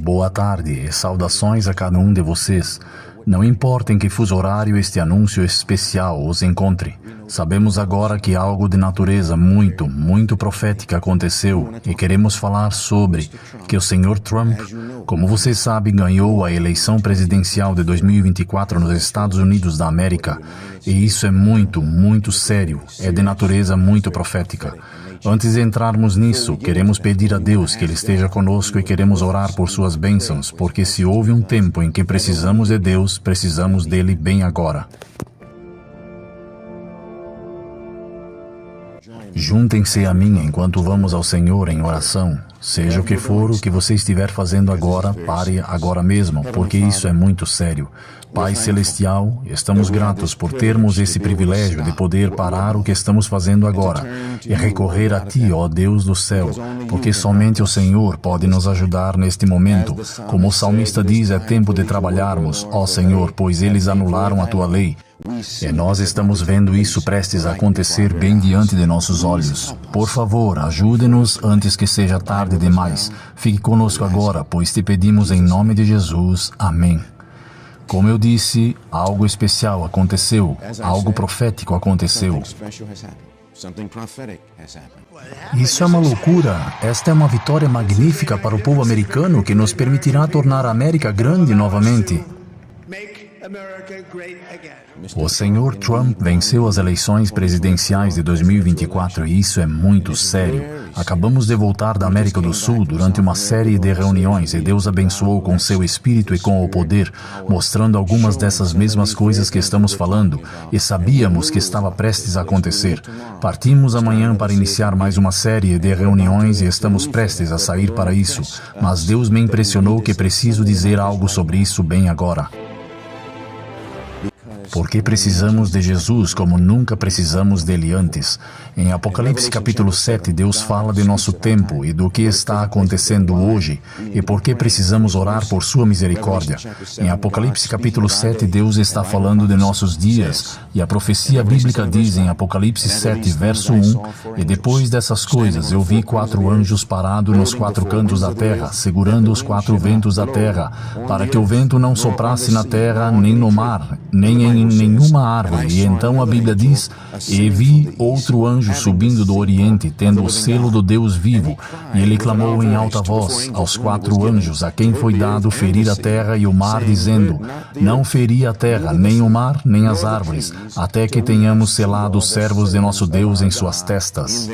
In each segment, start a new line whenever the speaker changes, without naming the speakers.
Boa tarde e saudações a cada um de vocês. Não importa em que fuso horário este anúncio especial os encontre. Sabemos agora que algo de natureza muito profética aconteceu e queremos falar sobre que o Sr. Trump, como vocês sabem, ganhou a eleição presidencial de 2024 nos Estados Unidos da América. E isso é muito sério, é de natureza muito profética. Antes de entrarmos nisso, queremos pedir a Deus que Ele esteja conosco e queremos orar por suas bênçãos, porque se houve um tempo em que precisamos de Deus, precisamos dele bem agora. Juntem-se a mim enquanto vamos ao Senhor em oração. Seja o que for o que você estiver fazendo agora, pare agora mesmo, porque isso é muito sério. Pai Celestial, estamos gratos por termos esse privilégio de poder parar o que estamos fazendo agora e recorrer a Ti, ó Deus do céu, porque somente o Senhor pode nos ajudar neste momento. Como o salmista diz, é tempo de trabalharmos, ó Senhor, pois eles anularam a Tua lei. E nós estamos vendo isso prestes a acontecer bem diante de nossos olhos. Por favor, ajude-nos antes que seja tarde demais. Fique conosco agora, pois te pedimos em nome de Jesus. Amém. Como eu disse, algo especial aconteceu, algo profético aconteceu. Isso é uma loucura. Esta é uma vitória magnífica para o povo americano que nos permitirá tornar a América grande novamente. O Sr. Trump venceu as eleições presidenciais de 2024 e isso é muito sério. Acabamos de voltar da América do Sul durante uma série de reuniões e Deus abençoou com seu espírito e com o poder, mostrando algumas dessas mesmas coisas que estamos falando e sabíamos que estava prestes a acontecer. Partimos amanhã para iniciar mais uma série de reuniões e estamos prestes a sair para isso, mas Deus me impressionou que preciso dizer algo sobre isso bem agora. Porque precisamos de Jesus como nunca precisamos dele antes. Em Apocalipse capítulo 7, Deus fala de nosso tempo e do que está acontecendo hoje e por que precisamos orar por sua misericórdia. Em Apocalipse capítulo 7, Deus está falando de nossos dias e a profecia bíblica diz em Apocalipse 7, verso 1: E depois dessas coisas eu vi 4 anjos parados nos 4 cantos da terra, segurando os 4 ventos da terra, para que o vento não soprasse na terra, nem no mar, nem em nenhuma árvore. E então a Bíblia diz: E vi outro anjo subindo do Oriente, tendo o selo do Deus vivo, e ele clamou em alta voz aos 4 anjos, a quem foi dado ferir a terra e o mar, dizendo: Não feri a terra, nem o mar, nem as árvores, até que tenhamos selado os servos de nosso Deus em suas testas.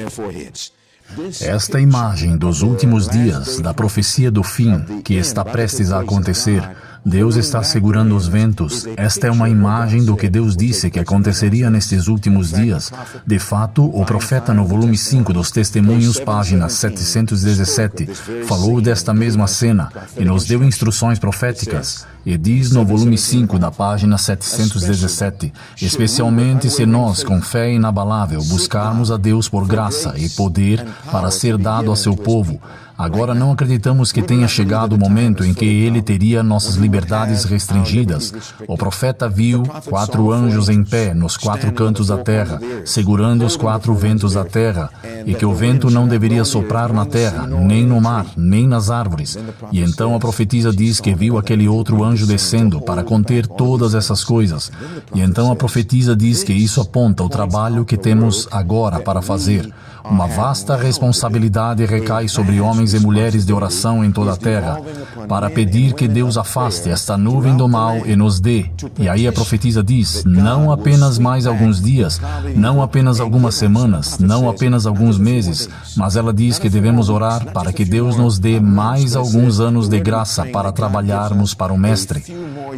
Esta imagem dos últimos dias, da profecia do fim, que está prestes a acontecer, Deus está segurando os ventos. Esta é uma imagem do que Deus disse que aconteceria nestes últimos dias. De fato, o profeta no volume 5 dos Testemunhos, página 717, falou desta mesma cena e nos deu instruções proféticas. E diz no volume 5 da página 717, especialmente se nós, com fé inabalável, buscarmos a Deus por graça e poder para ser dado a seu povo. Agora não acreditamos que tenha chegado o momento em que ele teria nossas liberdades restringidas. O profeta viu 4 anjos em pé nos 4 cantos da terra, segurando os 4 ventos da terra, e que o vento não deveria soprar na terra, nem no mar, nem nas árvores. E então a profetisa diz que viu aquele outro anjo descendo para conter todas essas coisas. E então a profetisa diz que isso aponta o trabalho que temos agora para fazer. Uma vasta responsabilidade recai sobre homens e mulheres de oração em toda a terra, para pedir que Deus afaste esta nuvem do mal e nos dê. E aí a profetisa diz: não apenas mais alguns dias, não apenas algumas semanas, não apenas alguns meses, mas ela diz que devemos orar para que Deus nos dê mais alguns anos de graça para trabalharmos para o Mestre.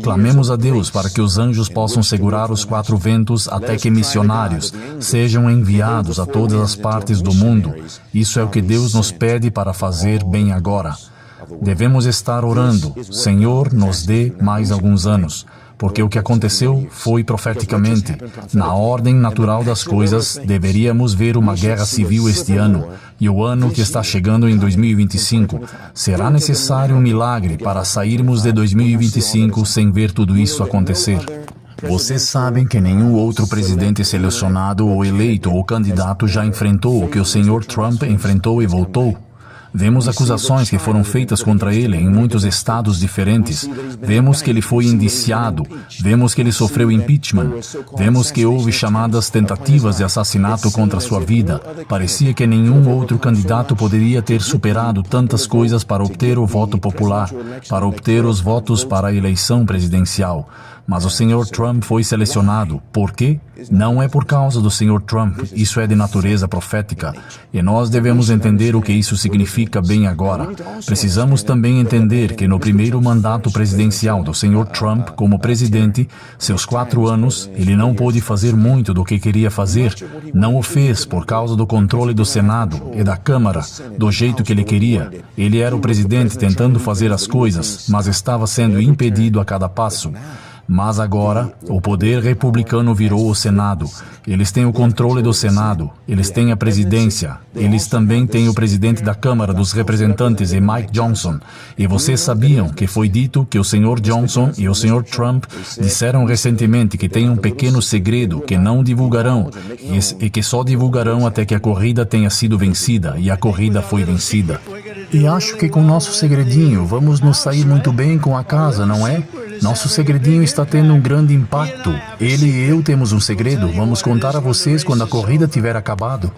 Clamemos a Deus para que os anjos possam segurar os 4 ventos até que missionários sejam enviados a todas as partes do mundo. Isso é o que Deus nos pede para fazer bem agora. Devemos estar orando: Senhor, nos dê mais alguns anos. Porque o que aconteceu foi profeticamente. Na ordem natural das coisas, deveríamos ver uma guerra civil este ano. E o ano que está chegando em 2025. Será necessário um milagre para sairmos de 2025 sem ver tudo isso acontecer. Vocês sabem que nenhum outro presidente selecionado ou eleito ou candidato já enfrentou o que o Sr. Trump enfrentou e voltou. Vemos acusações que foram feitas contra ele em muitos estados diferentes. Vemos que ele foi indiciado. Vemos que ele sofreu impeachment. Vemos que houve chamadas tentativas de assassinato contra sua vida. Parecia que nenhum outro candidato poderia ter superado tantas coisas para obter o voto popular, para obter os votos para a eleição presidencial. Mas o Sr. Trump foi selecionado. Por quê? Não é por causa do Sr. Trump. Isso é de natureza profética. E nós devemos entender o que isso significa bem agora. Precisamos também entender que no primeiro mandato presidencial do Sr. Trump como presidente, seus 4 anos, ele não pôde fazer muito do que queria fazer. Não o fez por causa do controle do Senado e da Câmara, do jeito que ele queria. Ele era o presidente tentando fazer as coisas, mas estava sendo impedido a cada passo. Mas agora, o poder republicano virou o Senado. Eles têm o controle do Senado. Eles têm a presidência. Eles também têm o presidente da Câmara dos Representantes, Mike Johnson. E vocês sabiam que foi dito que o Sr. Johnson e o Sr. Trump disseram recentemente que tem um pequeno segredo que não divulgarão e que só divulgarão até que a corrida tenha sido vencida. E a corrida foi vencida. E acho que com nosso segredinho vamos nos sair muito bem com a casa, não é? Nosso segredinho está tendo um grande impacto. Ele e eu temos um segredo. Vamos contar a vocês quando a corrida tiver acabado.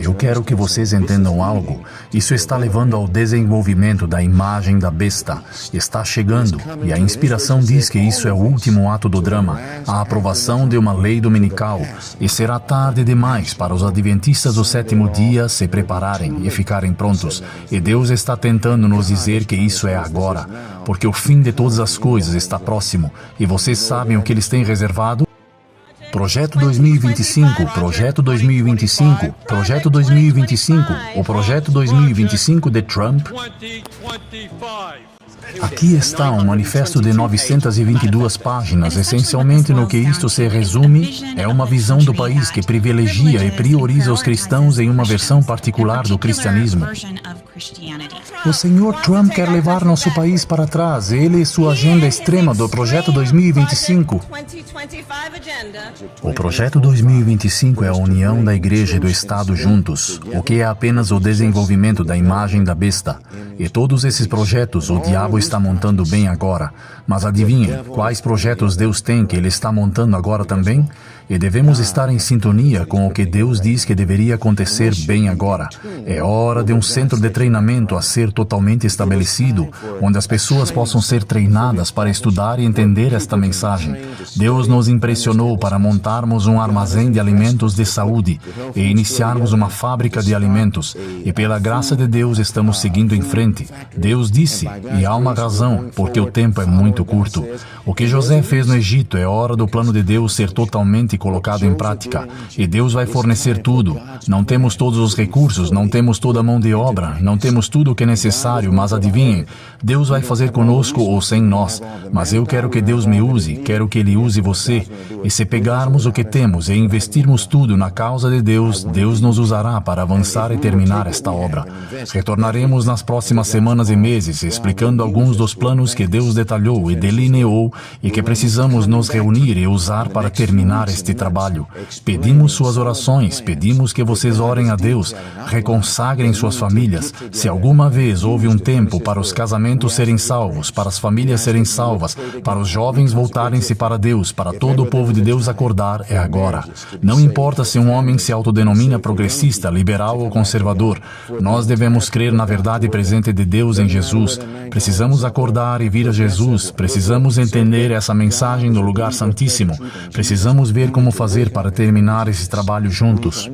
Eu quero que vocês entendam algo. Isso está levando ao desenvolvimento da imagem da besta. Está chegando, e a inspiração diz que isso é o último ato do drama, a aprovação de uma lei dominical. E será tarde demais para os adventistas do 7º dia se prepararem e ficarem prontos. E Deus está tentando nos dizer que isso é agora, porque o fim de todas as coisas está próximo. E vocês sabem o que eles têm reservado? Projeto 2025, Projeto 2025, Projeto 2025, o Projeto 2025 de Trump. Aqui está um manifesto de 922 páginas. Essencialmente, no que isto se resume, é uma visão do país que privilegia e prioriza os cristãos em uma versão particular do cristianismo. O Sr. Trump quer levar nosso país para trás. Ele e sua agenda extrema do Projeto 2025. O Projeto 2025 é a união da Igreja e do Estado juntos, o que é apenas o desenvolvimento da imagem da besta. E todos esses projetos o diabo está montando bem agora. Mas adivinha, quais projetos Deus tem que Ele está montando agora também? E devemos estar em sintonia com o que Deus diz que deveria acontecer bem agora. É hora de um centro de treinamento a ser totalmente estabelecido, onde as pessoas possam ser treinadas para estudar e entender esta mensagem. Deus nos impressionou para montarmos um armazém de alimentos de saúde e iniciarmos uma fábrica de alimentos. E pela graça de Deus estamos seguindo em frente. Deus disse, e há uma razão, porque o tempo é muito curto. O que José fez no Egito é hora do plano de Deus ser totalmente colocado em prática. E Deus vai fornecer tudo. Não temos todos os recursos, não temos toda a mão de obra, não temos tudo o que é necessário, mas adivinhem, Deus vai fazer conosco ou sem nós. Mas eu quero que Deus me use, quero que Ele use você. E se pegarmos o que temos e investirmos tudo na causa de Deus, Deus nos usará para avançar e terminar esta obra. Retornaremos nas próximas semanas e meses, explicando alguns dos planos que Deus detalhou e delineou e que precisamos nos reunir e usar para terminar este trabalho. Pedimos suas orações, pedimos que vocês orem a Deus, reconsagrem suas famílias. Se alguma vez houve um tempo para os casamentos serem salvos, para as famílias serem salvas, para os jovens voltarem-se para Deus, para todo o povo de Deus acordar, é agora. Não importa se um homem se autodenomina progressista, liberal ou conservador, nós devemos crer na verdade presente de Deus em Jesus. Precisamos acordar e vir a Jesus. Precisamos entender essa mensagem do lugar santíssimo. Precisamos ver como fazer para terminar esse trabalho juntos.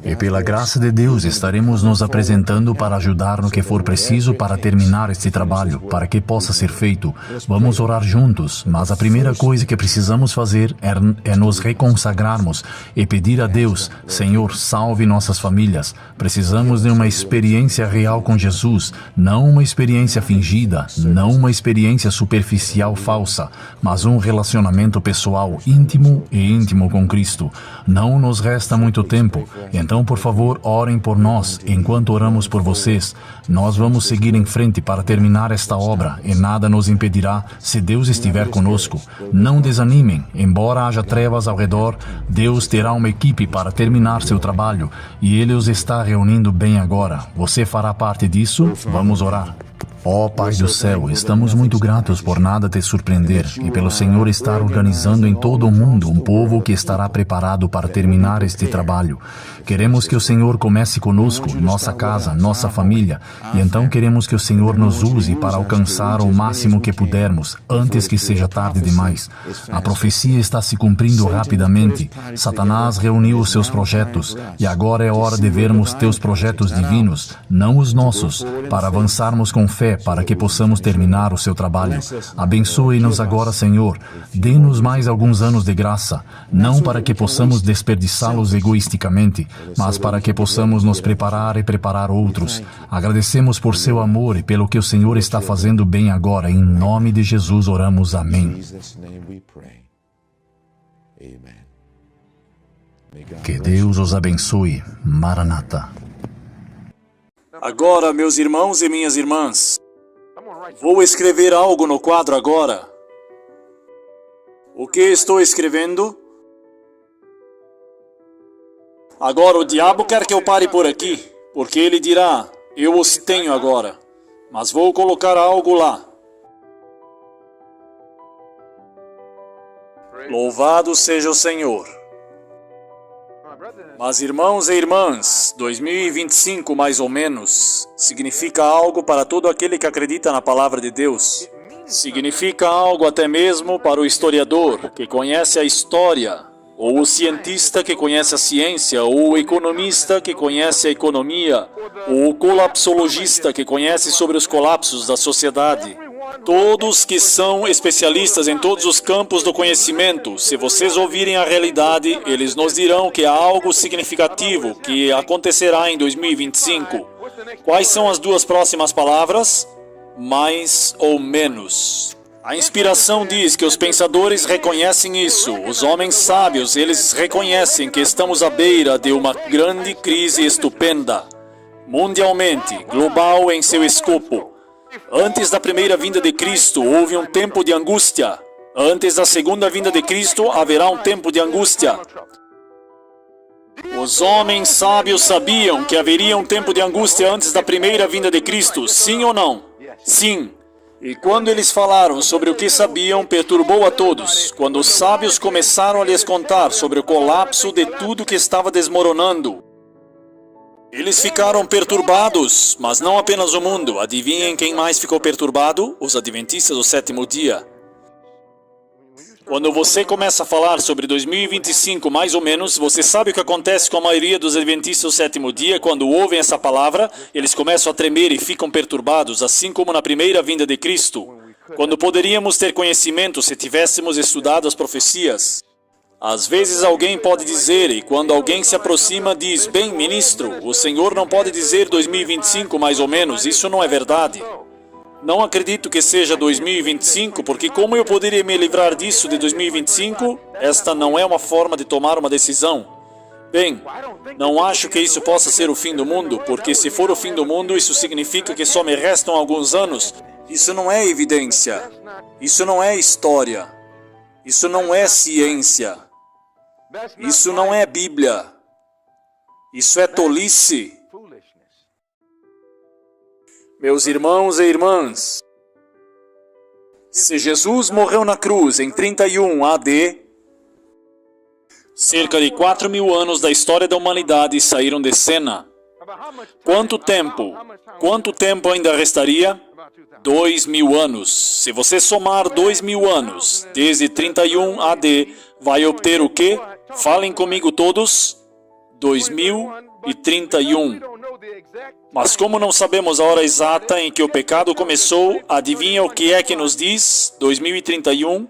E pela graça de Deus estaremos nos apresentando para ajudar no que for preciso para terminar este trabalho, para que possa ser feito. Vamos orar juntos, mas a primeira coisa que precisamos fazer é nos reconsagrarmos e pedir a Deus, Senhor, salve nossas famílias. Precisamos de uma experiência real com Jesus, não uma experiência fingida, não uma experiência superficial falsa, mas um relacionamento pessoal íntimo com Cristo. Não nos resta muito tempo. Então, por favor, orem por nós. Enquanto oramos por vocês, nós vamos seguir em frente para terminar esta obra e nada nos impedirá se Deus estiver conosco. Não desanimem. Embora haja trevas ao redor, Deus terá uma equipe para terminar seu trabalho e Ele os está reunindo bem agora. Você fará parte disso? Vamos orar. Ó Pai do céu, estamos muito gratos por nada te surpreender e pelo Senhor estar organizando em todo o mundo um povo que estará preparado para terminar este trabalho. Queremos que o Senhor comece conosco, nossa casa, nossa família, e então queremos que o Senhor nos use para alcançar o máximo que pudermos, antes que seja tarde demais. A profecia está se cumprindo rapidamente. Satanás reuniu os seus projetos, e agora é hora de vermos teus projetos divinos, não os nossos, para avançarmos com fé, para que possamos terminar o seu trabalho. Abençoe-nos agora, Senhor. Dê-nos mais alguns anos de graça, não para que possamos desperdiçá-los egoisticamente, mas para que possamos nos preparar e preparar outros. Agradecemos por seu amor e pelo que o Senhor está fazendo bem agora. Em nome de Jesus oramos. Amém. Que Deus os abençoe. Maranata.
Agora, meus irmãos e minhas irmãs, vou escrever algo no quadro agora. O que estou escrevendo? Agora o diabo quer que eu pare por aqui, porque ele dirá, eu os tenho agora, mas vou colocar algo lá. Louvado seja o Senhor. Mas irmãos e irmãs, 2025 mais ou menos, significa algo para todo aquele que acredita na palavra de Deus. Significa algo até mesmo para o historiador, que conhece a história, ou o cientista que conhece a ciência, ou o economista que conhece a economia, ou o colapsologista que conhece sobre os colapsos da sociedade. Todos que são especialistas em todos os campos do conhecimento, se vocês ouvirem a realidade, eles nos dirão que há algo significativo que acontecerá em 2025. Quais são as duas próximas palavras? Mais ou menos. A inspiração diz que os pensadores reconhecem isso. Os homens sábios, eles reconhecem que estamos à beira de uma grande crise estupenda, mundialmente, global em seu escopo. Antes da primeira vinda de Cristo, houve um tempo de angústia. Antes da segunda vinda de Cristo, haverá um tempo de angústia. Os homens sábios sabiam que haveria um tempo de angústia antes da primeira vinda de Cristo, sim ou não? Sim. E quando eles falaram sobre o que sabiam, perturbou a todos. Quando os sábios começaram a lhes contar sobre o colapso de tudo que estava desmoronando, eles ficaram perturbados, mas não apenas o mundo. Adivinhem quem mais ficou perturbado? Os adventistas do sétimo dia. Quando você começa a falar sobre 2025, mais ou menos, você sabe o que acontece com a maioria dos adventistas do sétimo dia? Quando ouvem essa palavra, eles começam a tremer e ficam perturbados, assim como na primeira vinda de Cristo. Quando poderíamos ter conhecimento se tivéssemos estudado as profecias. Às vezes alguém pode dizer, e quando alguém se aproxima diz, bem, ministro, o Senhor não pode dizer 2025 mais ou menos, isso não é verdade. Não acredito que seja 2025, porque como eu poderia me livrar disso de 2025? Esta não é uma forma de tomar uma decisão. Bem, não acho que isso possa ser o fim do mundo, porque se for o fim do mundo, isso significa que só me restam alguns anos. Isso não é evidência. Isso não é história. Isso não é ciência. Isso não é Bíblia. Isso é tolice. Meus irmãos e irmãs, se Jesus morreu na cruz em 31 AD, cerca de 4.000 anos da história da humanidade saíram de cena. Quanto tempo? Quanto tempo ainda restaria? 2.000 anos. Se você somar 2.000 anos desde 31 AD, vai obter o quê? Falem comigo todos. 2031. Mas como não sabemos a hora exata em que o pecado começou, adivinha o que é que nos diz? 2031.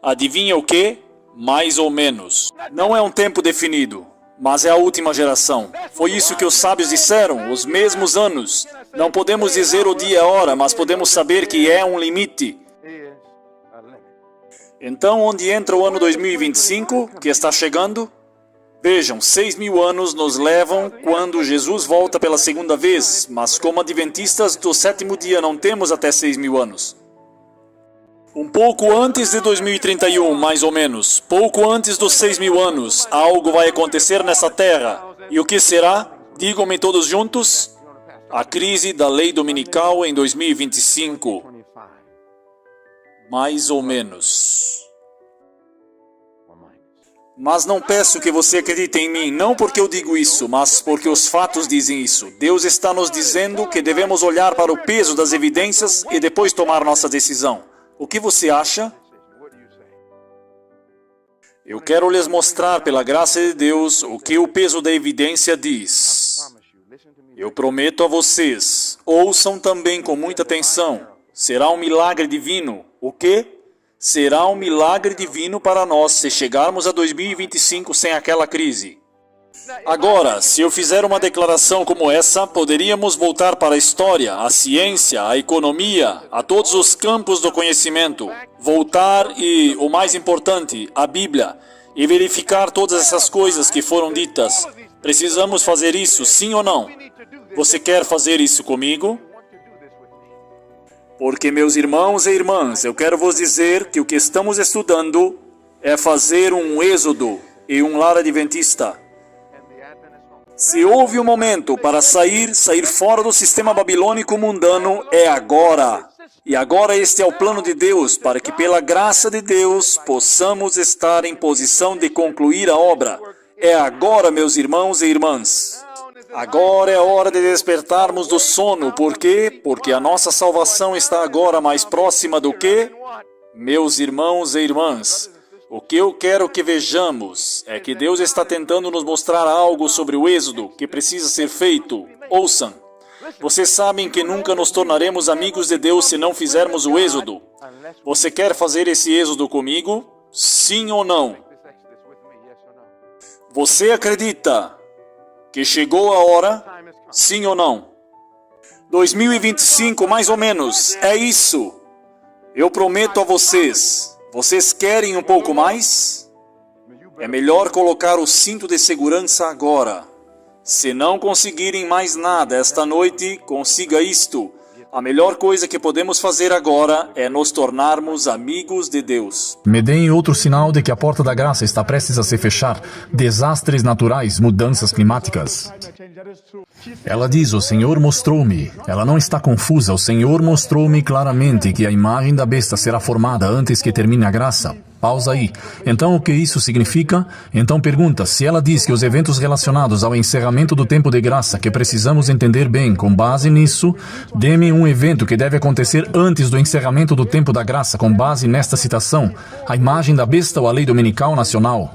Adivinha o que? Mais ou menos. Não é um tempo definido, mas é a última geração. Foi isso que os sábios disseram, os mesmos anos. Não podemos dizer o dia e a hora, mas podemos saber que é um limite. Então, onde entra o ano 2025, que está chegando? Vejam, 6.000 anos nos levam quando Jesus volta pela segunda vez, mas como adventistas do sétimo dia não temos até 6.000 anos. Um pouco antes de 2031, mais ou menos, pouco antes dos 6.000 anos, algo vai acontecer nessa terra. E o que será? Digam-me todos juntos. A crise da lei dominical em 2025. Mais ou menos. Mas não peço que você acredite em mim, não porque eu digo isso, mas porque os fatos dizem isso. Deus está nos dizendo que devemos olhar para o peso das evidências e depois tomar nossa decisão. O que você acha? Eu quero lhes mostrar, pela graça de Deus, o que o peso da evidência diz. Eu prometo a vocês, ouçam também com muita atenção. Será um milagre divino. O quê? Será um milagre divino para nós se chegarmos a 2025 sem aquela crise. Agora, se eu fizer uma declaração como essa, poderíamos voltar para a história, a ciência, a economia, a todos os campos do conhecimento, voltar e, o mais importante, a Bíblia, e verificar todas essas coisas que foram ditas. Precisamos fazer isso, sim ou não? Você quer fazer isso comigo? Porque, meus irmãos e irmãs, eu quero vos dizer que o que estamos estudando é fazer um êxodo e um lar adventista. Se houve um momento para sair fora do sistema babilônico mundano, é agora. E agora este é o plano de Deus, para que pela graça de Deus possamos estar em posição de concluir a obra. É agora, meus irmãos e irmãs. Agora é a hora de despertarmos do sono. Por quê? Porque a nossa salvação está agora mais próxima do que? Meus irmãos e irmãs, o que eu quero que vejamos é que Deus está tentando nos mostrar algo sobre o êxodo que precisa ser feito. Ouçam. Vocês sabem que nunca nos tornaremos amigos de Deus se não fizermos o êxodo. Você quer fazer esse êxodo comigo? Sim ou não? Você acredita que chegou a hora? Sim ou não? 2025, mais ou menos, é isso. Eu prometo a vocês. Vocês querem um pouco mais? É melhor colocar o cinto de segurança agora. Se não conseguirem mais nada esta noite, consiga isto. A melhor coisa que podemos fazer agora é nos tornarmos amigos de Deus.
Me deem outro sinal de que a porta da graça está prestes a se fechar. Desastres naturais, mudanças climáticas. Ela diz, o Senhor mostrou-me. Ela não está confusa. O Senhor mostrou-me claramente que a imagem da besta será formada antes que termine a graça. Pausa aí. Então, o que isso significa? Então pergunta, se ela diz que os eventos relacionados ao encerramento do tempo de graça, que precisamos entender bem, com base nisso, dê-me um evento que deve acontecer antes do encerramento do tempo da graça, com base nesta citação, a imagem da besta ou a lei dominical nacional.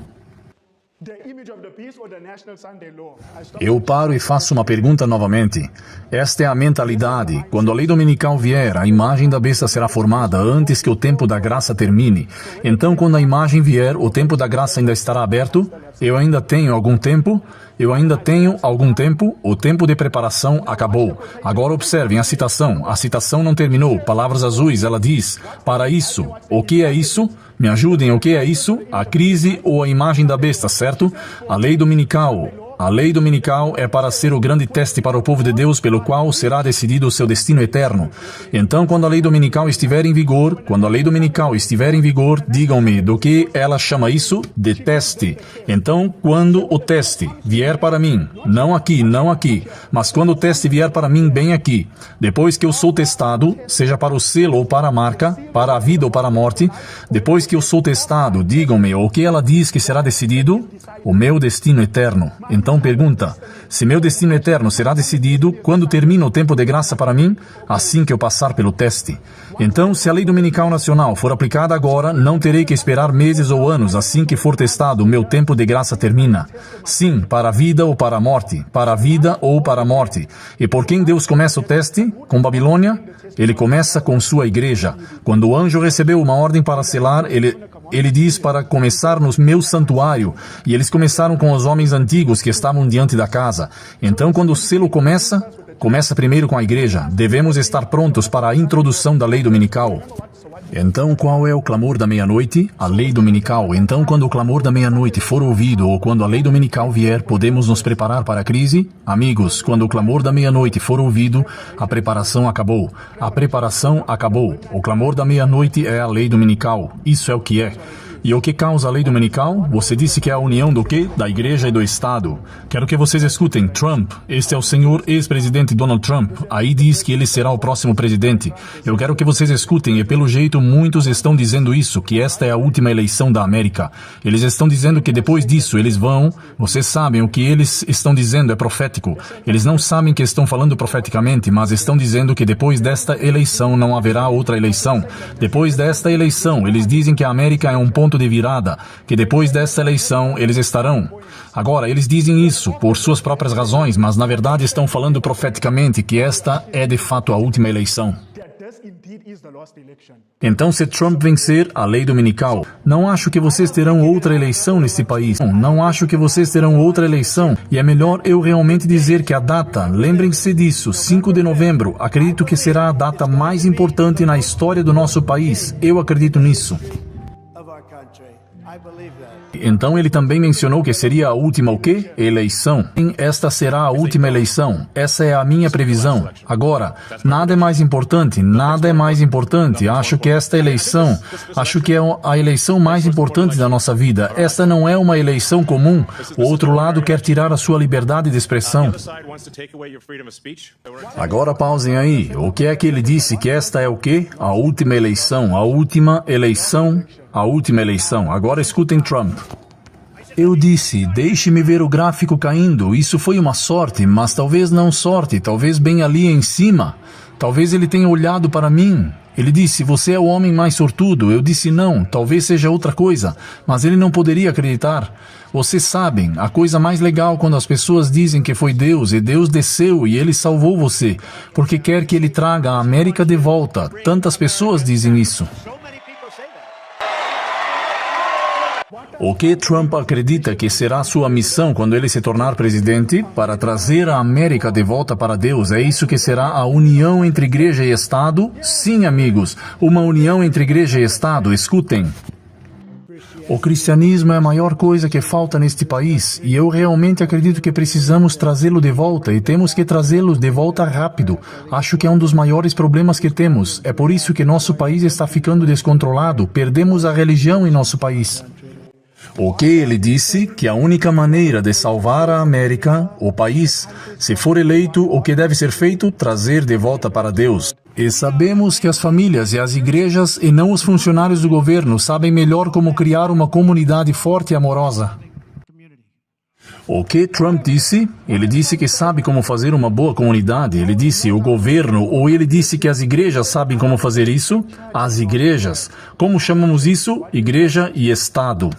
Eu paro e faço uma pergunta novamente. Esta é a mentalidade. Quando a lei dominical vier, a imagem da besta será formada antes que o tempo da graça termine. Então, quando a imagem vier, o tempo da graça ainda estará aberto? Eu ainda tenho algum tempo? O tempo de preparação acabou. Agora observem a citação não terminou. Palavras azuis, ela diz, para isso. O que é isso? Me ajudem, o que é isso? A crise ou a imagem da besta, certo? A lei dominical. A lei dominical é para ser o grande teste para o povo de Deus, pelo qual será decidido o seu destino eterno. Então, quando a lei dominical estiver em vigor, digam-me do que ela chama isso de teste. Então, quando o teste vier para mim, não aqui, mas quando o teste vier para mim bem aqui, depois que eu sou testado, seja para o selo ou para a marca, para a vida ou para a morte, depois que eu sou testado, digam-me o que ela diz que será decidido, o meu destino eterno. Então pergunta, se meu destino eterno será decidido quando termina o tempo de graça para mim, assim que eu passar pelo teste. Então, se a lei dominical nacional for aplicada agora, não terei que esperar meses ou anos, assim que for testado, o meu tempo de graça termina. Sim, para a vida ou para a morte, para a vida ou para a morte. E por quem Deus começa o teste? Com Babilônia? Ele começa com sua igreja. Quando o anjo recebeu uma ordem para selar, ele diz para começar no meu santuário. E eles começaram com os homens antigos que estavam diante da casa. Então, quando o selo começa primeiro com a igreja. Devemos estar prontos para a introdução da lei dominical. Então, qual é o clamor da meia-noite? A lei dominical. Então, quando o clamor da meia-noite for ouvido ou quando a lei dominical vier, podemos nos preparar para a crise? Amigos, quando o clamor da meia-noite for ouvido, a preparação acabou. A preparação acabou. O clamor da meia-noite é a lei dominical. Isso é o que é. E o que causa a lei dominical? Você disse que é a união do quê? Da igreja e do Estado. Quero que vocês escutem. Trump. Este é o senhor ex-presidente Donald Trump. Aí diz que ele será o próximo presidente. Eu quero que vocês escutem e pelo jeito muitos estão dizendo isso, que esta é a última eleição da América. Eles estão dizendo que depois disso eles vão... Vocês sabem o que eles estão dizendo é profético. Eles não sabem que estão falando profeticamente, mas estão dizendo que depois desta eleição não haverá outra eleição. Depois desta eleição, eles dizem que a América é um ponto de virada, que depois dessa eleição eles estarão. Agora, eles dizem isso por suas próprias razões, mas na verdade estão falando profeticamente que esta é de fato a última eleição. Então, se Trump vencer a lei dominical, não acho que vocês terão outra eleição neste país. Não acho que vocês terão outra eleição. E é melhor eu realmente dizer que a data, lembrem-se disso, 5 de novembro, acredito que será a data mais importante na história do nosso país. Eu acredito nisso. Então ele também mencionou que seria a última o quê? Eleição. Esta será a última eleição. Essa é a minha previsão. Agora, nada é mais importante, nada é mais importante. Acho que esta eleição, acho que é a eleição mais importante da nossa vida. Esta não é uma eleição comum. O outro lado quer tirar a sua liberdade de expressão. Agora pausem aí. O que é que ele disse que esta é o quê? A última eleição, a última eleição. A última eleição. Agora escutem Trump. Eu disse, deixe-me ver o gráfico caindo. Isso foi uma sorte, mas talvez não sorte, talvez bem ali em cima. Talvez ele tenha olhado para mim. Ele disse, você é o homem mais sortudo. Eu disse, não, talvez seja outra coisa. Mas ele não poderia acreditar. Vocês sabem, a coisa mais legal quando as pessoas dizem que foi Deus, e Deus desceu e Ele salvou você, porque quer que Ele traga a América de volta. Tantas pessoas dizem isso. O que Trump acredita que será sua missão quando ele se tornar presidente? Para trazer a América de volta para Deus. É isso que será a união entre igreja e Estado? Sim, amigos, uma união entre igreja e Estado. Escutem. O cristianismo é a maior coisa que falta neste país e eu realmente acredito que precisamos trazê-lo de volta e temos que trazê-lo de volta rápido. Acho que é um dos maiores problemas que temos. É por isso que nosso país está ficando descontrolado. Perdemos a religião em nosso país. O que ele disse? Que a única maneira de salvar a América, o país, se for eleito, o que deve ser feito? Trazer de volta para Deus. E sabemos que as famílias e as igrejas e não os funcionários do governo sabem melhor como criar uma comunidade forte e amorosa. O que Trump disse? Ele disse que sabe como fazer uma boa comunidade. Ele disse o governo, ou ele disse que as igrejas sabem como fazer isso? As igrejas. Como chamamos isso? Igreja e Estado.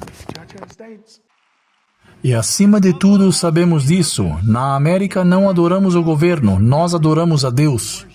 E acima de tudo sabemos disso. Na América não adoramos o governo, nós adoramos a Deus.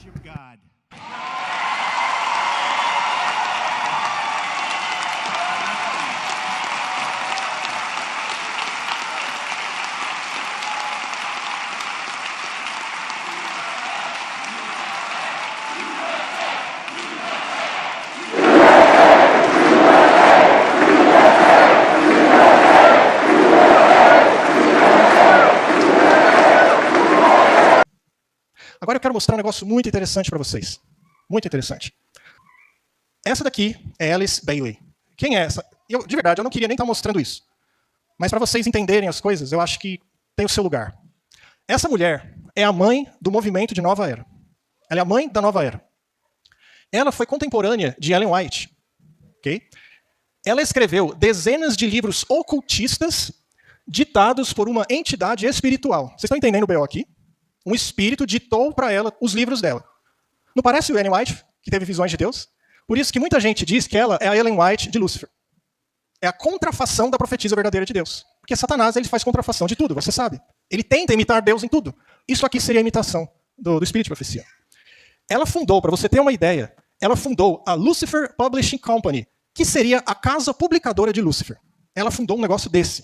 Agora eu quero mostrar um negócio muito interessante para vocês. Muito interessante. Essa daqui é Alice Bailey. Quem é essa? De verdade, eu não queria nem estar mostrando isso. Mas para vocês entenderem as coisas, eu acho que tem o seu lugar. Essa mulher é a mãe do movimento de Nova Era. Ela é a mãe da Nova Era. Ela foi contemporânea de Ellen White. Okay? Ela escreveu dezenas de livros ocultistas ditados por uma entidade espiritual. Vocês estão entendendo o B.O. aqui? Um espírito ditou para ela os livros dela. Não parece o Ellen White, que teve visões de Deus? Por isso que muita gente diz que ela é a Ellen White de Lúcifer. É a contrafação da profetisa verdadeira de Deus. Porque Satanás ele faz contrafação de tudo, você sabe. Ele tenta imitar Deus em tudo. Isso aqui seria a imitação do espírito de profecia. Ela fundou, para você ter uma ideia, ela fundou a Lucifer Publishing Company, que seria a casa publicadora de Lúcifer. Ela fundou um negócio desse.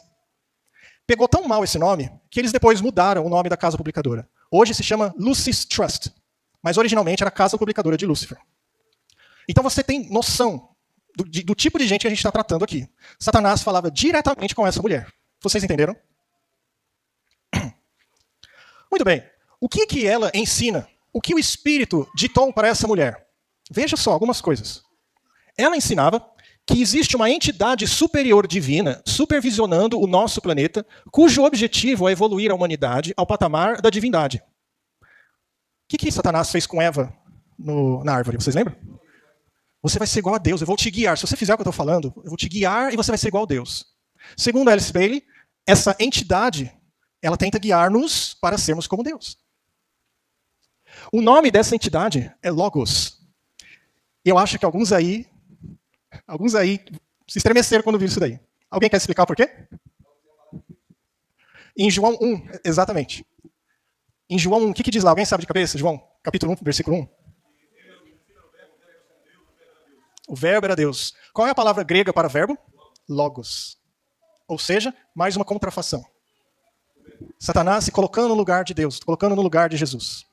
Pegou tão mal esse nome, que eles depois mudaram o nome da casa publicadora. Hoje se chama Lucis Trust, mas originalmente era a casa publicadora de Lúcifer. Então você tem noção do tipo de gente que a gente está tratando aqui. Satanás falava diretamente com essa mulher. Vocês entenderam? Muito bem. O que ela ensina? O que o Espírito ditou para essa mulher? Veja só algumas coisas. Ela ensinava que existe uma entidade superior divina supervisionando o nosso planeta, cujo objetivo é evoluir a humanidade ao patamar da divindade. O que Satanás fez com Eva na árvore? Vocês lembram? Você vai ser igual a Deus, eu vou te guiar. Se você fizer o que eu estou falando, eu vou te guiar e você vai ser igual a Deus. Segundo Alice Bailey, essa entidade, ela tenta guiar-nos para sermos como Deus. O nome dessa entidade é Logos. Eu acho que alguns aí se estremeceram quando viram isso daí. Alguém quer explicar por quê? Em João 1, exatamente. Em João 1, o que diz lá? Alguém sabe de cabeça? João, capítulo 1, versículo 1. O verbo era Deus. Qual é a palavra grega para verbo? Logos. Ou seja, mais uma contrafação. Satanás se colocando no lugar de Deus, colocando no lugar de Jesus.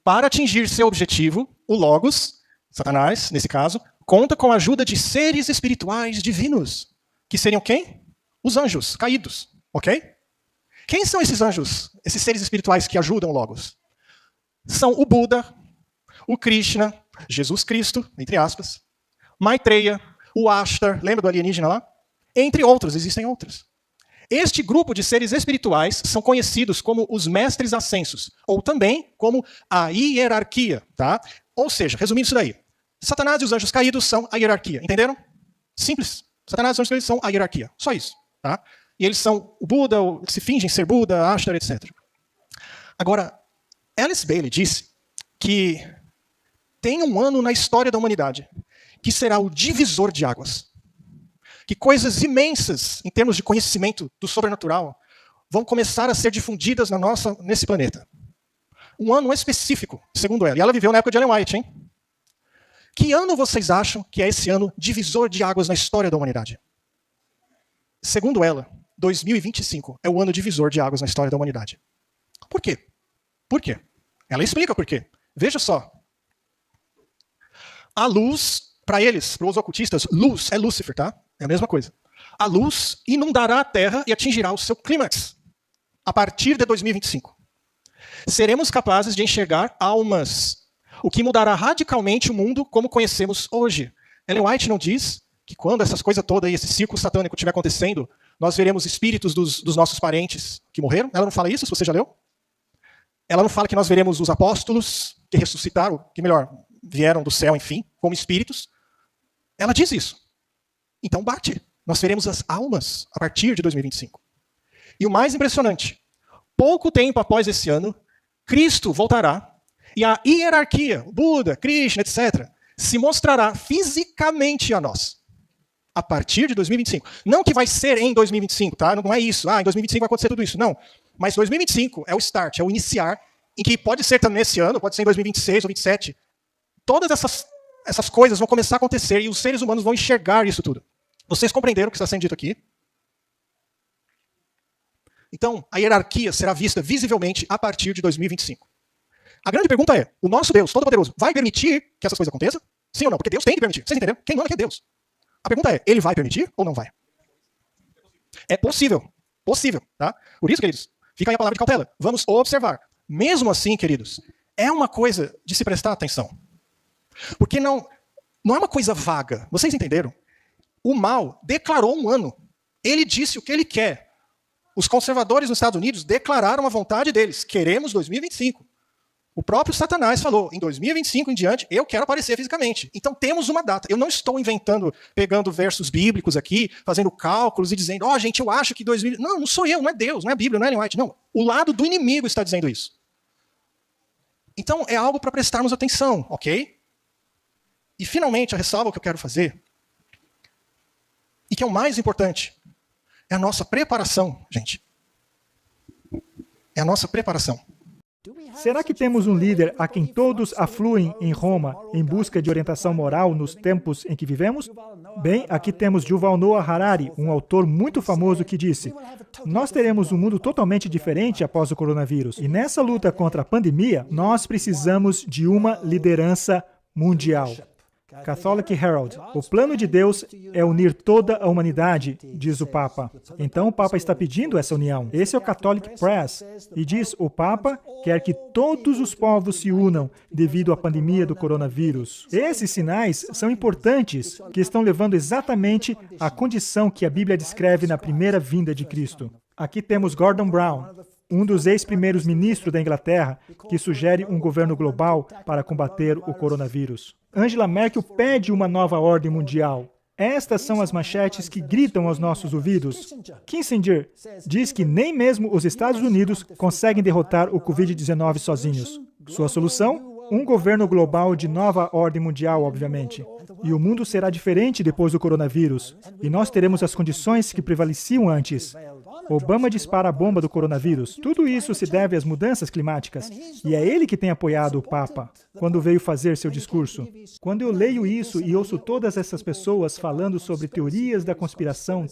Para atingir seu objetivo, o Logos, Satanás, nesse caso, conta com a ajuda de seres espirituais divinos. Que seriam quem? Os anjos caídos. Ok? Quem são esses anjos, esses seres espirituais que ajudam o Logos? São o Buda, o Krishna, Jesus Cristo, entre aspas, Maitreya, o Ashtar, lembra do alienígena lá? Entre outros, existem outros. Este grupo de seres espirituais são conhecidos como os mestres ascensos, ou também como a hierarquia, tá? Ou seja, resumindo isso daí, Satanás e os anjos caídos são a hierarquia, entenderam? Simples. Satanás e os anjos caídos são a hierarquia, só isso, tá? E eles são o Buda, se fingem ser Buda, Ashtar, etc. Agora, Alice Bailey disse que tem um ano na história da humanidade que será o divisor de águas. Que coisas imensas, em termos de conhecimento do sobrenatural, vão começar a ser difundidas nesse planeta. Um ano específico, segundo ela. E ela viveu na época de Ellen White, hein? Que ano vocês acham que é esse ano divisor de águas na história da humanidade? Segundo ela, 2025 é o ano divisor de águas na história da humanidade. Por quê? Por quê? Ela explica por quê. Veja só. A luz, para eles, para os ocultistas, luz é Lúcifer, tá? É a mesma coisa. A luz inundará a Terra e atingirá o seu clímax a partir de 2025. Seremos capazes de enxergar almas, o que mudará radicalmente o mundo como conhecemos hoje. Ellen White não diz que quando essas coisas todas, esse círculo satânico estiver acontecendo, nós veremos espíritos dos nossos parentes que morreram? Ela não fala isso, se você já leu? Ela não fala que nós veremos os apóstolos que ressuscitaram, que melhor, vieram do céu, enfim, como espíritos? Ela diz isso. Então bate. Nós veremos as almas a partir de 2025. E o mais impressionante, pouco tempo após esse ano, Cristo voltará e a hierarquia, Buda, Krishna, etc., se mostrará fisicamente a nós. A partir de 2025. Não que vai ser em 2025, tá? Não é isso. Em 2025 vai acontecer tudo isso. Não. Mas 2025 é o start, é o iniciar, em que pode ser também nesse ano, pode ser em 2026 ou 2027. Todas essas coisas vão começar a acontecer e os seres humanos vão enxergar isso tudo. Vocês compreenderam o que está sendo dito aqui? Então, a hierarquia será vista visivelmente a partir de 2025. A grande pergunta é, o nosso Deus Todo-Poderoso vai permitir que essas coisas aconteçam? Sim ou não? Porque Deus tem que permitir. Vocês entenderam? Quem manda aqui é Deus. A pergunta é, ele vai permitir ou não vai? É possível. Possível, tá? Por isso, queridos, fica aí a palavra de cautela. Vamos observar. Mesmo assim, queridos, é uma coisa de se prestar atenção. Porque não é uma coisa vaga. Vocês entenderam? O mal declarou um ano. Ele disse o que ele quer. Os conservadores nos Estados Unidos declararam a vontade deles. Queremos 2025. O próprio Satanás falou, em 2025 em diante, eu quero aparecer fisicamente. Então temos uma data. Eu não estou inventando, pegando versos bíblicos aqui, fazendo cálculos e dizendo, gente, eu acho que 2000... Não sou eu, não é Deus, não é a Bíblia, não é Ellen White. Não, o lado do inimigo está dizendo isso. Então é algo para prestarmos atenção, ok? E finalmente a ressalva que eu quero fazer, e que é o mais importante, é a nossa preparação, gente. É a nossa preparação.
Será que temos um líder a quem todos afluem em Roma em busca de orientação moral nos tempos em que vivemos? Bem, aqui temos Yuval Noah Harari, um autor muito famoso que disse: nós teremos um mundo totalmente diferente após o coronavírus. E nessa luta contra a pandemia, nós precisamos de uma liderança mundial. Catholic Herald. O plano de Deus é unir toda a humanidade, diz o Papa. Então o Papa está pedindo essa união. Esse é o Catholic Press. E diz, o Papa quer que todos os povos se unam devido à pandemia do coronavírus. Esses sinais são importantes, que estão levando exatamente à condição que a Bíblia descreve na primeira vinda de Cristo. Aqui temos Gordon Brown, um dos ex-primeiros ministros da Inglaterra, que sugere um governo global para combater o coronavírus. Angela Merkel pede uma nova ordem mundial. Estas são as manchetes que gritam aos nossos ouvidos. Kissinger diz que nem mesmo os Estados Unidos conseguem derrotar o Covid-19 sozinhos. Sua solução? Um governo global de nova ordem mundial, obviamente. E o mundo será diferente depois do coronavírus. E nós teremos as condições que prevaleciam antes. Obama dispara a bomba do coronavírus. Tudo isso se deve às mudanças climáticas. E é ele que tem apoiado o Papa quando veio fazer seu discurso. Quando eu leio isso e ouço todas essas pessoas falando sobre teorias da conspiração,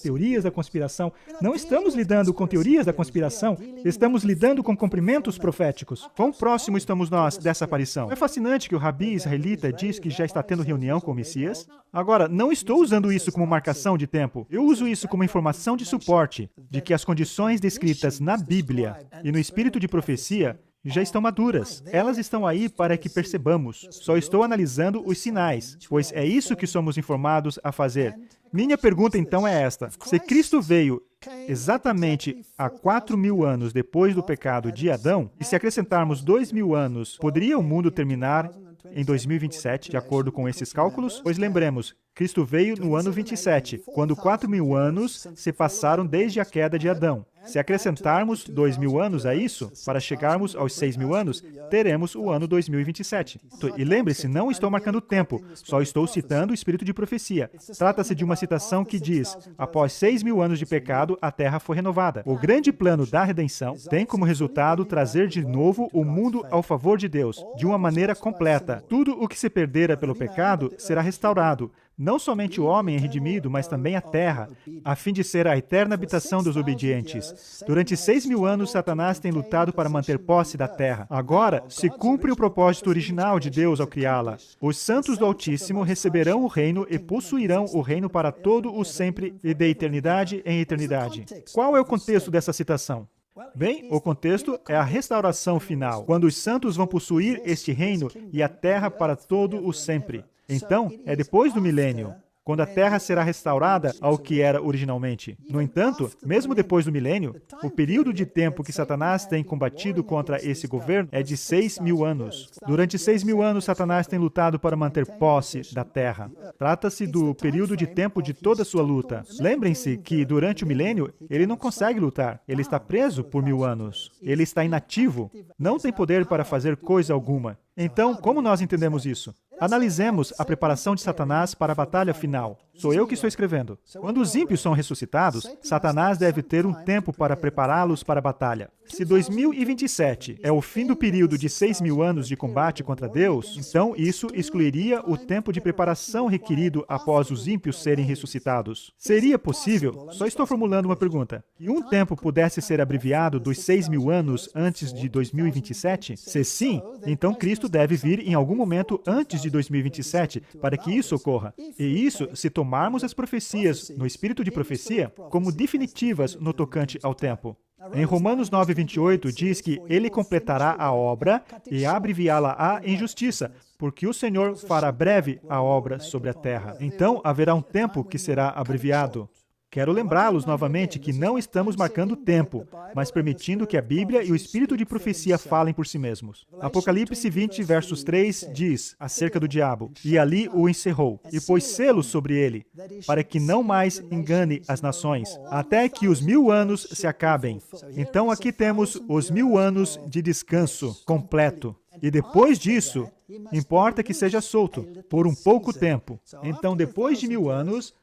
não estamos lidando com teorias da conspiração, estamos lidando com cumprimentos proféticos. Quão próximo estamos nós dessa aparição? É fascinante que o rabi israelita diz que já está tendo reunião com o Messias. Agora, não estou usando isso como marcação de tempo. Eu uso isso como informação de suporte de que as condições descritas na Bíblia e no espírito de profecia já estão maduras. Elas estão aí para que percebamos. Só estou analisando os sinais, pois é isso que somos informados a fazer. Minha pergunta, então, é esta. Se Cristo veio exatamente há 4.000 anos depois do pecado de Adão, e se acrescentarmos 2.000 anos, poderia o mundo terminar em 2027, de acordo com esses cálculos? Pois lembremos, Cristo veio no ano 27, quando 4.000 anos se passaram desde a queda de Adão. Se acrescentarmos 2.000 anos a isso, para chegarmos aos 6.000 anos, teremos o ano 2027. E lembre-se, não estou marcando tempo, só estou citando o espírito de profecia. Trata-se de uma citação que diz, após 6.000 anos de pecado, a terra foi renovada. O grande plano da redenção tem como resultado trazer de novo o mundo ao favor de Deus, de uma maneira completa. Tudo o que se perdera pelo pecado será restaurado. Não somente o homem é redimido, mas também a terra, a fim de ser a eterna habitação dos obedientes. Durante 6.000 anos, Satanás tem lutado para manter posse da terra. Agora, se cumpre o propósito original de Deus ao criá-la. Os santos do Altíssimo receberão o reino e possuirão o reino para todo o sempre e de eternidade em eternidade. Qual é o contexto dessa citação? Bem, o contexto é a restauração final, quando os santos vão possuir este reino e a terra para todo o sempre. Então, é depois do milênio, quando a Terra será restaurada ao que era originalmente. No entanto, mesmo depois do milênio, o período de tempo que Satanás tem combatido contra esse governo é de 6.000 anos. Durante 6.000 anos, Satanás tem lutado para manter posse da Terra. Trata-se do período de tempo de toda a sua luta. Lembrem-se que, durante o milênio, ele não consegue lutar. Ele está preso por 1.000 anos. Ele está inativo. Não tem poder para fazer coisa alguma. Então, como nós entendemos isso? Analisemos a preparação de Satanás para a batalha final. Sou eu que estou escrevendo. Quando os ímpios são ressuscitados, Satanás deve ter um tempo para prepará-los para a batalha. Se 2027 é o fim do período de 6.000 anos de combate contra Deus, então isso excluiria o tempo de preparação requerido após os ímpios serem ressuscitados. Seria possível, só estou formulando uma pergunta, que um tempo pudesse ser abreviado dos 6.000 anos antes de 2027? Se sim, então Cristo deve vir em algum momento antes de 2027 para que isso ocorra. E isso se tomarmos as profecias no espírito de profecia como definitivas no tocante ao tempo. Em Romanos 9:28 diz que ele completará a obra e abreviá-la-á em justiça, porque o Senhor fará breve a obra sobre a terra. Então haverá um tempo que será abreviado. Quero lembrá-los novamente que não estamos marcando tempo, mas permitindo que a Bíblia e o Espírito de profecia falem por si mesmos. Apocalipse 20, versos 3, diz acerca do diabo, e ali o encerrou, e pôs selo sobre ele, para que não mais engane as nações, até que os 1.000 anos se acabem. Então aqui temos os 1.000 anos de descanso completo. E depois disso, importa que seja solto, por um pouco tempo. Então, depois de 1.000 anos,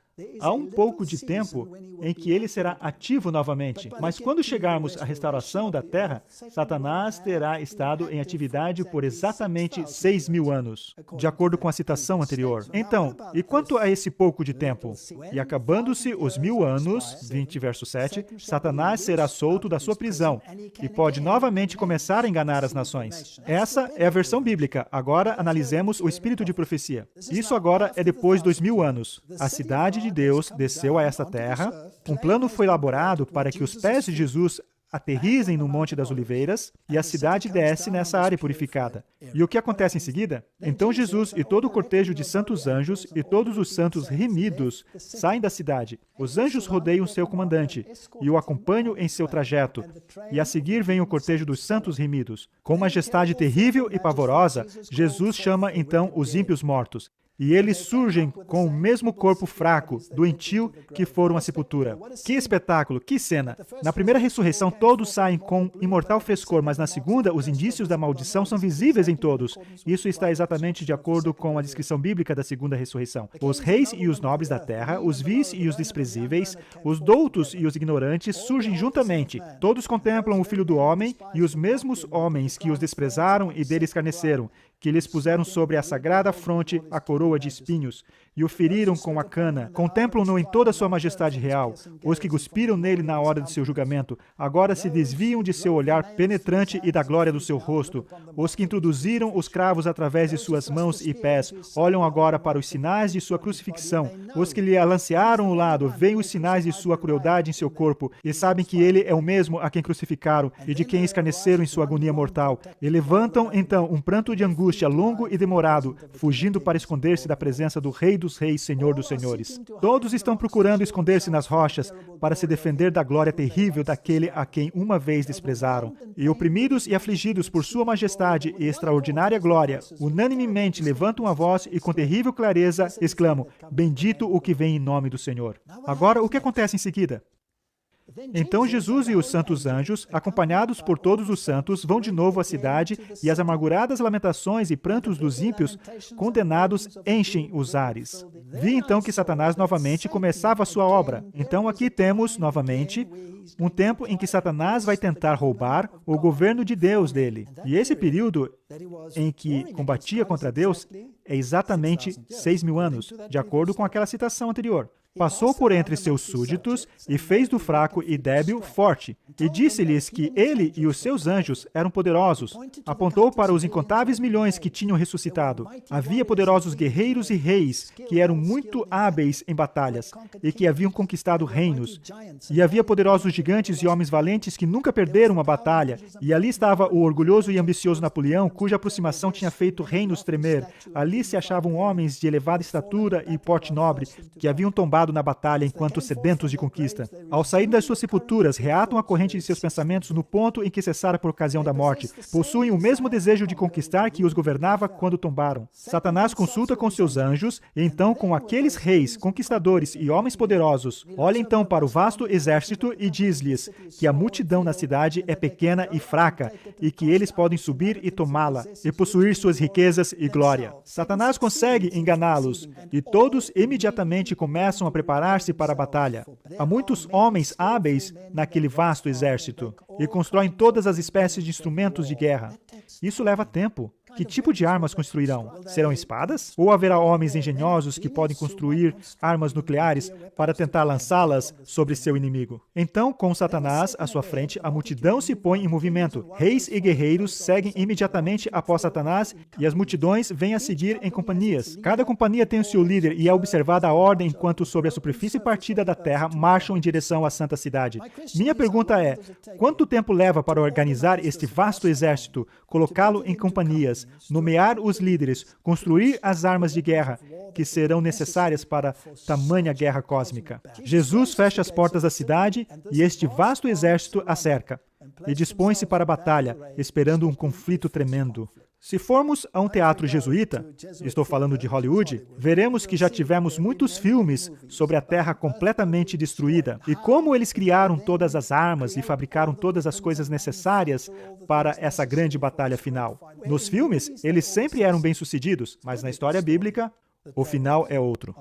Há um pouco de tempo em que ele será ativo novamente, mas quando chegarmos à restauração da terra, Satanás terá estado em atividade por exatamente 6.000 anos, de acordo com a citação anterior. Então, e quanto a esse pouco de tempo? E acabando-se os 1.000 anos, 20 verso 7, Satanás será solto da sua prisão e pode novamente começar a enganar as nações. Essa é a versão bíblica. Agora analisemos o espírito de profecia. Isso agora é depois dos 1.000 anos. A cidade de Deus desceu a esta terra. Um plano foi elaborado para que os pés de Jesus aterrizem no Monte das Oliveiras e a cidade desce nessa área purificada. E o que acontece em seguida? Então Jesus e todo o cortejo de santos anjos e todos os santos remidos saem da cidade. Os anjos rodeiam seu comandante e o acompanham em seu trajeto. E a seguir vem o cortejo dos santos remidos. Com majestade terrível e pavorosa, Jesus chama então os ímpios mortos. E eles surgem com o mesmo corpo fraco, doentio, que foram à sepultura. Que espetáculo, que cena! Na primeira ressurreição, todos saem com imortal frescor, mas na segunda, os indícios da maldição são visíveis em todos. Isso está exatamente de acordo com a descrição bíblica da segunda ressurreição. Os reis e os nobres da terra, os vis e os desprezíveis, os doutos e os ignorantes surgem juntamente. Todos contemplam o Filho do Homem e os mesmos homens que os desprezaram e dele escarneceram, que lhes puseram sobre a sagrada fronte a coroa de espinhos e o feriram com a cana. Contemplam-no em toda a sua majestade real. Os que cuspiram nele na hora de seu julgamento, agora se desviam de seu olhar penetrante e da glória do seu rosto. Os que introduziram os cravos através de suas mãos e pés, olham agora para os sinais de sua crucifixão. Os que lhe alancearam o lado, veem os sinais de sua crueldade em seu corpo e sabem que ele é o mesmo a quem crucificaram e de quem escarneceram em sua agonia mortal. E levantam, então, um pranto de angústia longo e demorado, fugindo para esconder-se da presença do Rei dos Reis, Senhor dos Senhores. Todos estão procurando esconder-se nas rochas para se defender da glória terrível daquele a quem uma vez desprezaram. E oprimidos e afligidos por sua majestade e extraordinária glória, unanimemente levantam a voz e com terrível clareza exclamam: Bendito o que vem em nome do Senhor. Agora, o que acontece em seguida? Então Jesus e os santos anjos, acompanhados por todos os santos, vão de novo à cidade e as amarguradas lamentações e prantos dos ímpios condenados enchem os ares. Vi então que Satanás novamente começava a sua obra. Então aqui temos, novamente, um tempo em que Satanás vai tentar roubar o governo de Deus dele. E esse período em que combatia contra Deus é exatamente 6.000 anos, de acordo com aquela citação anterior. Passou por entre seus súditos e fez do fraco e débil forte, e disse-lhes que ele e os seus anjos eram poderosos. Apontou para os incontáveis milhões que tinham ressuscitado. Havia poderosos guerreiros e reis que eram muito hábeis em batalhas e que haviam conquistado reinos. E havia poderosos gigantes e homens valentes que nunca perderam uma batalha. E ali estava o orgulhoso e ambicioso Napoleão, cuja aproximação tinha feito reinos tremer. Ali se achavam homens de elevada estatura e porte nobre que haviam tombado na batalha enquanto sedentos de conquista. Ao sair das suas sepulturas, reatam a corrente de seus pensamentos no ponto em que cessara por ocasião da morte. Possuem o mesmo desejo de conquistar que os governava quando tombaram. Satanás consulta com seus anjos e então com aqueles reis, conquistadores e homens poderosos. Olha então para o vasto exército e diz-lhes que a multidão na cidade é pequena e fraca e que eles podem subir e tomá-la e possuir suas riquezas e glória. Satanás consegue enganá-los e todos imediatamente começam a preparar-se para a batalha. Há muitos homens hábeis naquele vasto exército e constroem todas as espécies de instrumentos de guerra. Isso leva tempo. Que tipo de armas construirão? Serão espadas? Ou haverá homens engenhosos que podem construir armas nucleares para tentar lançá-las sobre seu inimigo? Então, com Satanás à sua frente, a multidão se põe em movimento. Reis e guerreiros seguem imediatamente após Satanás e as multidões vêm a seguir em companhias. Cada companhia tem o seu líder e é observada a ordem enquanto sobre a superfície partida da terra marcham em direção à santa cidade. Minha pergunta é, quanto tempo leva para organizar este vasto exército, colocá-lo em companhias, nomear os líderes, construir as armas de guerra que serão necessárias para tamanha guerra cósmica? Jesus fecha as portas da cidade e este vasto exército a cerca e dispõe-se para a batalha, esperando um conflito tremendo. Se formos a um teatro jesuíta, estou falando de Hollywood, veremos que já tivemos muitos filmes sobre a Terra completamente destruída e como eles criaram todas as armas e fabricaram todas as coisas necessárias para essa grande batalha final. Nos filmes, eles sempre eram bem-sucedidos, mas na história bíblica, o final é outro.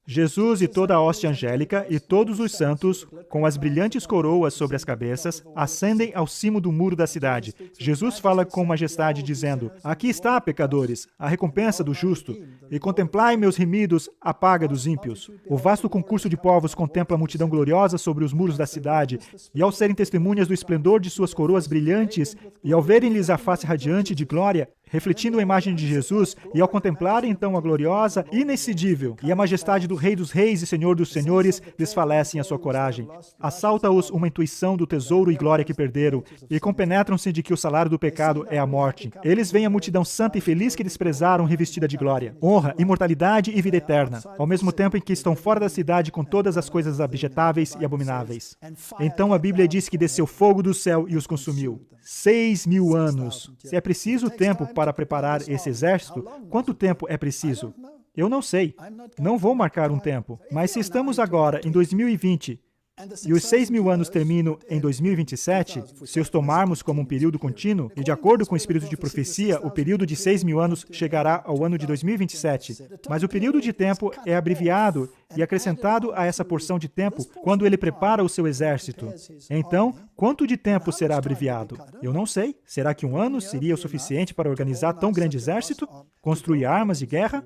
Jesus e toda a hóstia angélica e todos os santos, com as brilhantes coroas sobre as cabeças, ascendem ao cimo do muro da cidade. Jesus fala com majestade, dizendo: Aqui está, pecadores, a recompensa do justo, e contemplai, meus remidos, a paga dos ímpios. O vasto concurso de povos contempla a multidão gloriosa sobre os muros da cidade, e ao serem testemunhas do esplendor de suas coroas brilhantes, e ao verem-lhes a face radiante de glória, refletindo a imagem de Jesus, e ao contemplarem então a gloriosa, inexcedível, e a majestade do Rei dos Reis e Senhor dos Senhores, desfalecem a sua coragem. Assalta-os uma intuição do tesouro e glória que perderam, e compenetram-se de que o salário do pecado é a morte. Eles veem a multidão santa e feliz que desprezaram, revestida de glória, honra, imortalidade e vida eterna, ao mesmo tempo em que estão fora da cidade com todas as coisas abjetáveis e abomináveis. Então a Bíblia diz que desceu fogo do céu e os consumiu. 6.000 anos. Se é preciso tempo para preparar esse exército, quanto tempo é preciso? Eu não sei. Não vou marcar um tempo. Mas se estamos agora em 2020 e os 6.000 anos terminam em 2027, se os tomarmos como um período contínuo, e de acordo com o espírito de profecia, o período de 6.000 anos chegará ao ano de 2027. Mas o período de tempo é abreviado e acrescentado a essa porção de tempo quando ele prepara o seu exército. Então, quanto de tempo será abreviado? Eu não sei. Será que um ano seria o suficiente para organizar tão grande exército? Construir armas de guerra?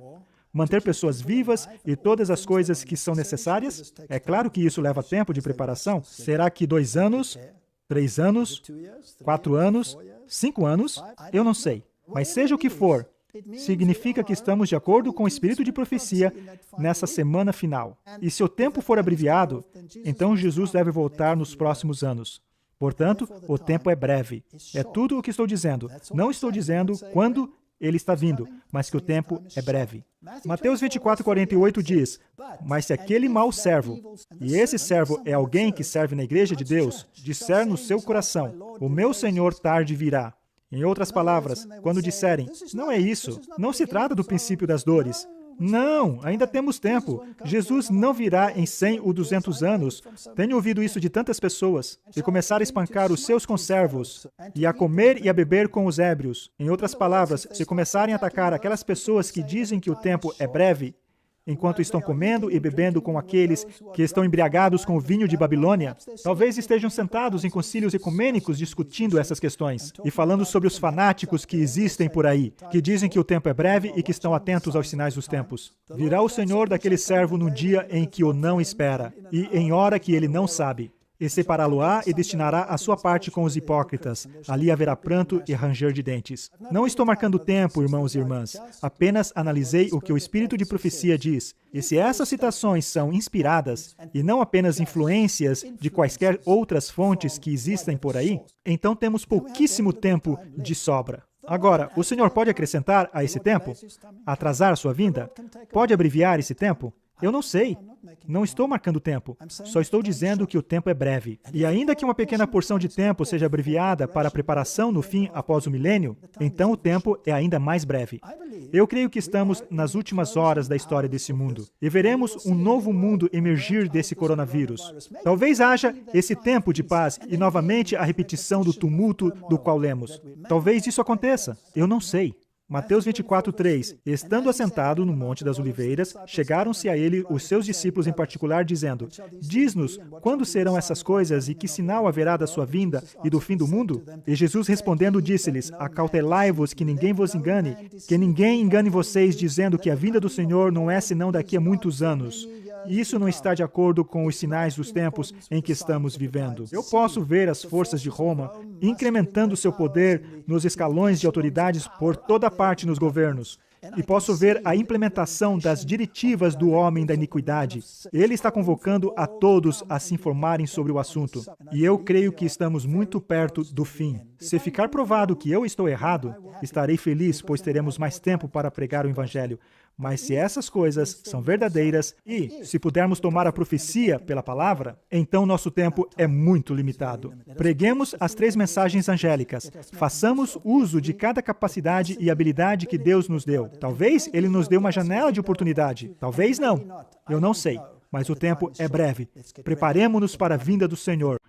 Manter pessoas vivas e todas as coisas que são necessárias? É claro que isso leva tempo de preparação. Será que 2 anos, 3 anos, 4 anos, 5 anos? Eu não sei. Mas seja o que for, significa que estamos de acordo com o espírito de profecia nessa semana final. E se o tempo for abreviado, então Jesus deve voltar nos próximos anos. Portanto, o tempo é breve. É tudo o que estou dizendo. Não estou dizendo quando ele está vindo, mas que o tempo é breve. Mateus 24:48 diz: Mas se aquele mau servo, e esse servo é alguém que serve na igreja de Deus, disser no seu coração: O meu Senhor tarde virá. Em outras palavras, quando disserem: Não é isso, não se trata do princípio das dores. Não, ainda temos tempo. Jesus não virá em 100 ou 200 anos. Tenho ouvido isso de tantas pessoas. E começar a espancar os seus conservos, e a comer e a beber com os ébrios. Em outras palavras, se começarem a atacar aquelas pessoas que dizem que o tempo é breve, enquanto estão comendo e bebendo com aqueles que estão embriagados com o vinho de Babilônia, talvez estejam sentados em concílios ecumênicos discutindo essas questões e falando sobre os fanáticos que existem por aí, que dizem que o tempo é breve e que estão atentos aos sinais dos tempos. Virá o Senhor daquele servo num dia em que o não espera e em hora que ele não sabe. E separá-lo-á e destinará a sua parte com os hipócritas. Ali haverá pranto e ranger de dentes. Não estou marcando tempo, irmãos e irmãs. Apenas analisei o que o Espírito de Profecia diz. E se essas citações são inspiradas, e não apenas influências de quaisquer outras fontes que existem por aí, então temos pouquíssimo tempo de sobra. Agora, o Senhor pode acrescentar a esse tempo? Atrasar sua vinda? Pode abreviar esse tempo? Eu não sei. Não estou marcando tempo. Só estou dizendo que o tempo é breve. E ainda que uma pequena porção de tempo seja abreviada para a preparação no fim após o milênio, então o tempo é ainda mais breve. Eu creio que estamos nas últimas horas da história desse mundo. E veremos um novo mundo emergir desse coronavírus. Talvez haja esse tempo de paz e novamente a repetição do tumulto do qual lemos. Talvez isso aconteça. Eu não sei. Mateus 24:3. Estando assentado no Monte das Oliveiras, chegaram-se a ele os seus discípulos em particular, dizendo: Diz-nos, quando serão essas coisas e que sinal haverá da sua vinda e do fim do mundo? E Jesus respondendo disse-lhes: Acautelai-vos que ninguém vos engane, que ninguém engane vocês, dizendo que a vinda do Senhor não é senão daqui a muitos anos. Isso não está de acordo com os sinais dos tempos em que estamos vivendo. Eu posso ver as forças de Roma incrementando seu poder nos escalões de autoridades por toda parte nos governos. E posso ver a implementação das diretivas do homem da iniquidade. Ele está convocando a todos a se informarem sobre o assunto. E eu creio que estamos muito perto do fim. Se ficar provado que eu estou errado, estarei feliz, pois teremos mais tempo para pregar o Evangelho. Mas se essas coisas são verdadeiras e, se pudermos tomar a profecia pela palavra, então nosso tempo é muito limitado. Preguemos as 3 mensagens angélicas. Façamos uso de cada capacidade e habilidade que Deus nos deu. Talvez Ele nos dê uma janela de oportunidade. Talvez não. Eu não sei. Mas o tempo é breve. Preparemo-nos para a vinda do Senhor.